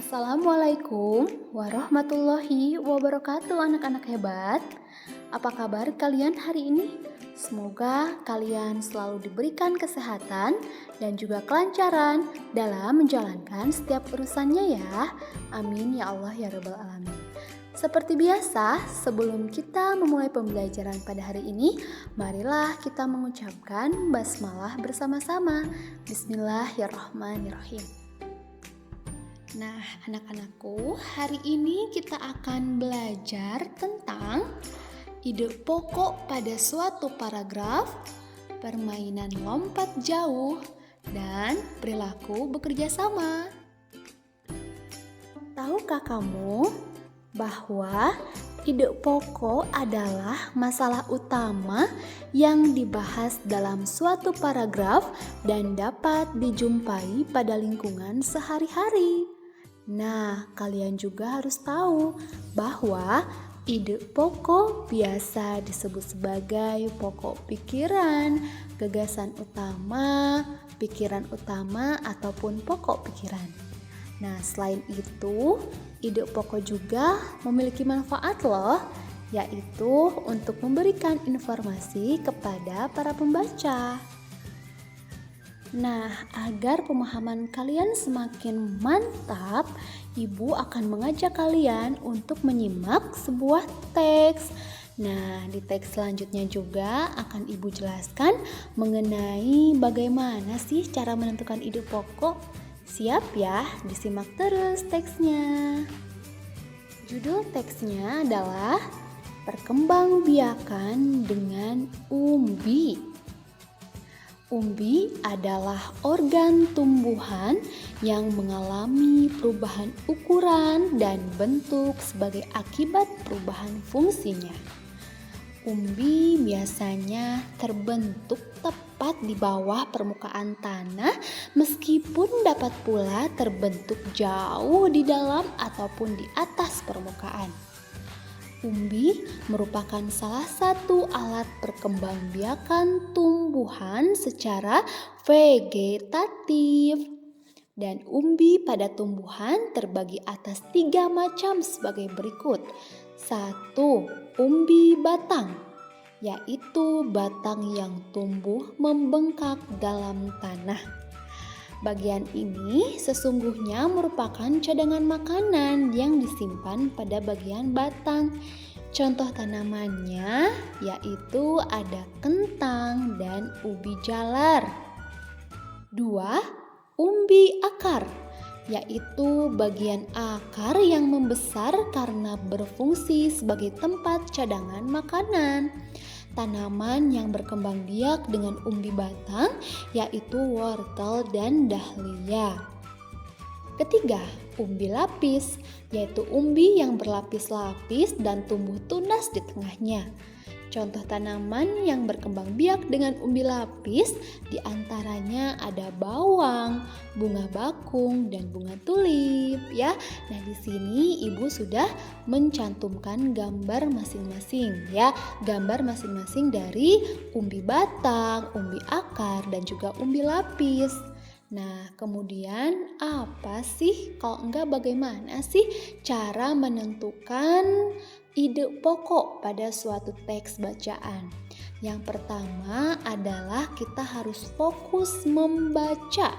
Assalamualaikum warahmatullahi wabarakatuh anak-anak hebat. Apa kabar kalian hari ini? Semoga kalian selalu diberikan kesehatan dan juga kelancaran dalam menjalankan setiap urusannya ya. Amin ya Allah ya Rabbal Alamin. Seperti biasa, sebelum kita memulai pembelajaran pada hari ini, marilah kita mengucapkan basmalah bersama-sama. Bismillahirrahmanirrahim. Nah, anak-anakku, hari ini kita akan belajar tentang ide pokok pada suatu paragraf, permainan lompat jauh, dan perilaku bekerja sama. Tahukah kamu bahwa ide pokok adalah masalah utama yang dibahas dalam suatu paragraf dan dapat dijumpai pada lingkungan sehari-hari? Nah, kalian juga harus tahu bahwa ide pokok biasa disebut sebagai pokok pikiran, gagasan utama, pikiran utama, ataupun pokok pikiran. Nah, selain itu, ide pokok juga memiliki manfaat loh, yaitu untuk memberikan informasi kepada para pembaca. Nah, agar pemahaman kalian semakin mantap, Ibu akan mengajak kalian untuk menyimak sebuah teks. Nah, di teks selanjutnya juga akan Ibu jelaskan mengenai bagaimana sih cara menentukan ide pokok. Siap ya, disimak terus teksnya. Judul teksnya adalah Perkembangbiakan dengan umbi. Umbi adalah organ tumbuhan yang mengalami perubahan ukuran dan bentuk sebagai akibat perubahan fungsinya. Umbi biasanya terbentuk tepat di bawah permukaan tanah, meskipun dapat pula terbentuk jauh di dalam ataupun di atas permukaan. Umbi merupakan salah satu alat perkembangbiakan tumbuhan secara vegetatif. Dan umbi pada tumbuhan terbagi atas 3 macam sebagai berikut. 1. Umbi batang, yaitu batang yang tumbuh membengkak dalam tanah. Bagian ini sesungguhnya merupakan cadangan makanan yang disimpan pada bagian batang. Contoh tanamannya yaitu ada kentang dan ubi jalar. 2. Umbi akar, yaitu bagian akar yang membesar karena berfungsi sebagai tempat cadangan makanan. Tanaman yang berkembang biak dengan umbi batang yaitu wortel dan dahlia. Ketiga, umbi lapis, yaitu umbi yang berlapis-lapis dan tumbuh tunas di tengahnya. Contoh tanaman yang berkembang biak dengan umbi lapis diantaranya ada bawang, bunga bakung, dan bunga tulip ya. Nah, di sini Ibu sudah mencantumkan gambar masing-masing ya, gambar masing-masing dari umbi batang, umbi akar, dan juga umbi lapis. Nah, kemudian apa sih, kalau enggak bagaimana sih cara menentukan ide pokok pada suatu teks bacaan? Yang pertama adalah kita harus fokus membaca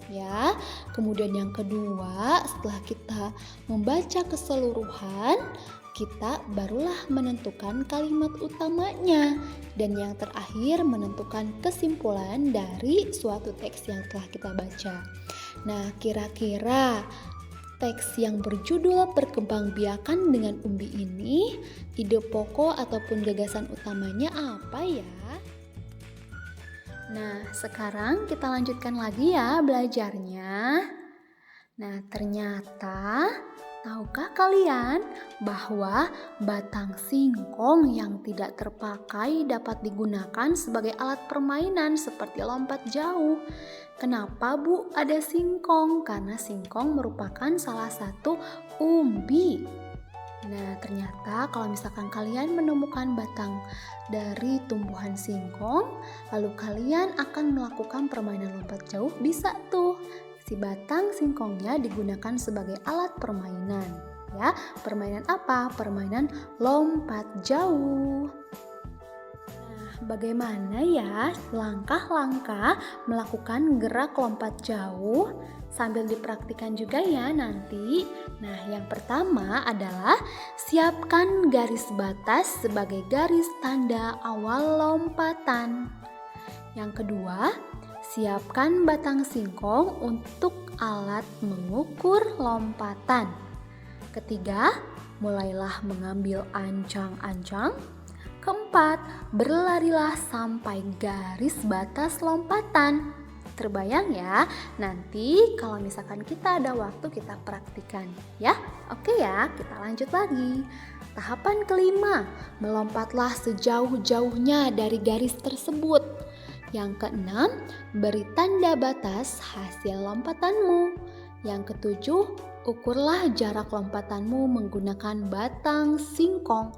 ya. Kemudian yang kedua, setelah kita membaca keseluruhan, kita barulah menentukan kalimat utamanya. Dan yang terakhir menentukan kesimpulan dari suatu teks yang telah kita baca. Nah, kira-kira teks yang berjudul Perkembangbiakan dengan Umbi ini, ide pokok ataupun gagasan utamanya apa ya? Nah, sekarang kita lanjutkan lagi ya belajarnya. Nah, ternyata tahukah kalian bahwa batang singkong yang tidak terpakai dapat digunakan sebagai alat permainan seperti lompat jauh? Kenapa Bu ada singkong? Karena singkong merupakan salah satu umbi. Nah, ternyata kalau misalkan kalian menemukan batang dari tumbuhan singkong, lalu kalian akan melakukan permainan lompat jauh, bisa tuh. Si batang singkongnya digunakan sebagai alat permainan. Ya, permainan apa? Permainan lompat jauh. Nah, bagaimana ya langkah-langkah melakukan gerak lompat jauh? Sambil dipraktikkan juga ya nanti. Nah, yang pertama adalah siapkan garis batas sebagai garis tanda awal lompatan. Yang kedua, siapkan batang singkong untuk alat mengukur lompatan. Ketiga, mulailah mengambil ancang-ancang. Keempat, berlarilah sampai garis batas lompatan. Terbayang ya, nanti kalau misalkan kita ada waktu kita praktikan ya. Oke ya, kita lanjut lagi. Tahapan kelima, melompatlah sejauh-jauhnya dari garis tersebut. Yang keenam, beri tanda batas hasil lompatanmu. Yang ketujuh, ukurlah jarak lompatanmu menggunakan batang singkong.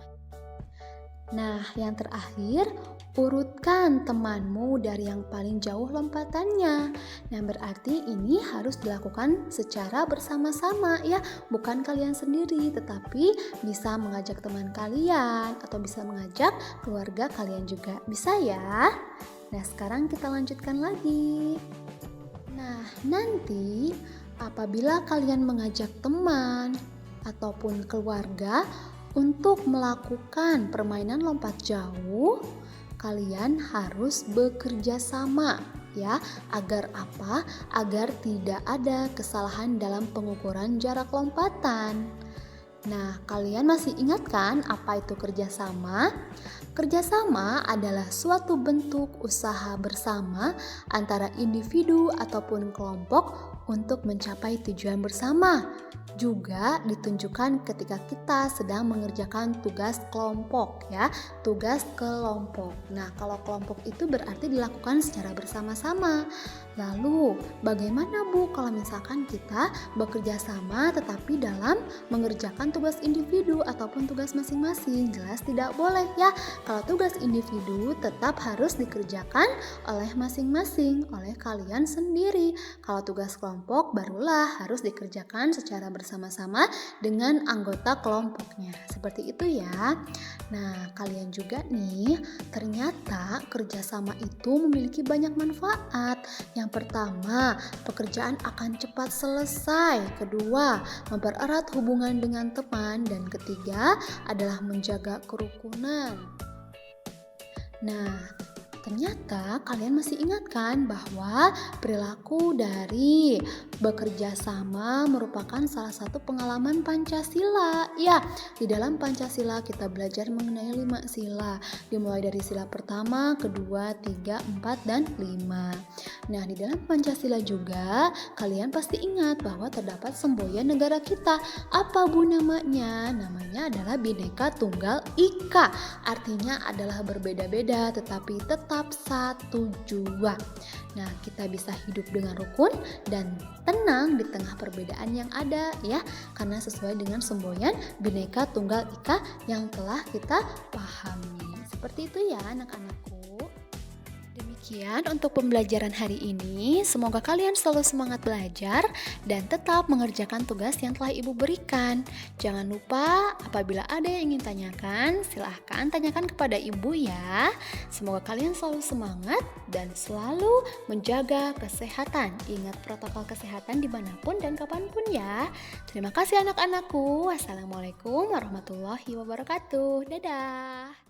Nah, yang terakhir, urutkan temanmu dari yang paling jauh lompatannya. Nah, berarti ini harus dilakukan secara bersama-sama ya, bukan kalian sendiri, tetapi bisa mengajak teman kalian atau bisa mengajak keluarga kalian juga. Bisa ya? Nah, sekarang kita lanjutkan lagi. Nah, nanti apabila kalian mengajak teman ataupun keluarga untuk melakukan permainan lompat jauh, kalian harus bekerja sama ya. Agar apa? Agar tidak ada kesalahan dalam pengukuran jarak lompatan. Nah, kalian masih ingat kan apa itu kerjasama? Kerjasama adalah suatu bentuk usaha bersama antara individu ataupun kelompok untuk mencapai tujuan bersama. Juga ditunjukkan ketika kita sedang mengerjakan tugas kelompok ya, tugas kelompok. Nah, kalau kelompok itu berarti dilakukan secara bersama-sama. Lalu, bagaimana Bu kalau misalkan kita bekerja sama tetapi dalam mengerjakan tugas individu ataupun tugas masing-masing? Jelas tidak boleh ya. Kalau tugas individu tetap harus dikerjakan oleh masing-masing, oleh kalian sendiri. Kalau tugas kelompok barulah harus dikerjakan secara bersama-sama dengan anggota kelompoknya. Seperti itu ya. Nah, kalian juga nih, ternyata kerjasama itu memiliki banyak manfaat. Yang pertama, pekerjaan akan cepat selesai. Kedua, mempererat hubungan dengan teman. Dan ketiga adalah menjaga kerukunan. Nah, ternyata kalian masih ingat kan bahwa perilaku dari bekerja sama merupakan salah satu pengalaman Pancasila. Ya, di dalam Pancasila kita belajar mengenai 5 sila. Dimulai dari sila pertama, kedua, 3, 4, dan 5. Nah, di dalam Pancasila juga kalian pasti ingat bahwa terdapat semboyan negara kita. Apa Bu namanya? Namanya adalah Bhinneka Tunggal Ika. Artinya adalah berbeda-beda tetapi tetap satu jua. Nah, kita bisa hidup dengan rukun dan tenang di tengah perbedaan yang ada ya, karena sesuai dengan semboyan Bhinneka Tunggal Ika yang telah kita pahami. Seperti itu ya anak-anakku. Demikian untuk pembelajaran hari ini. Semoga kalian selalu semangat belajar dan tetap mengerjakan tugas yang telah Ibu berikan. Jangan lupa apabila ada yang ingin tanyakan, silahkan tanyakan kepada Ibu ya. Semoga kalian selalu semangat dan selalu menjaga kesehatan. Ingat protokol kesehatan dimanapun dan kapanpun ya. Terima kasih anak-anakku. Wassalamualaikum warahmatullahi wabarakatuh. Dadah.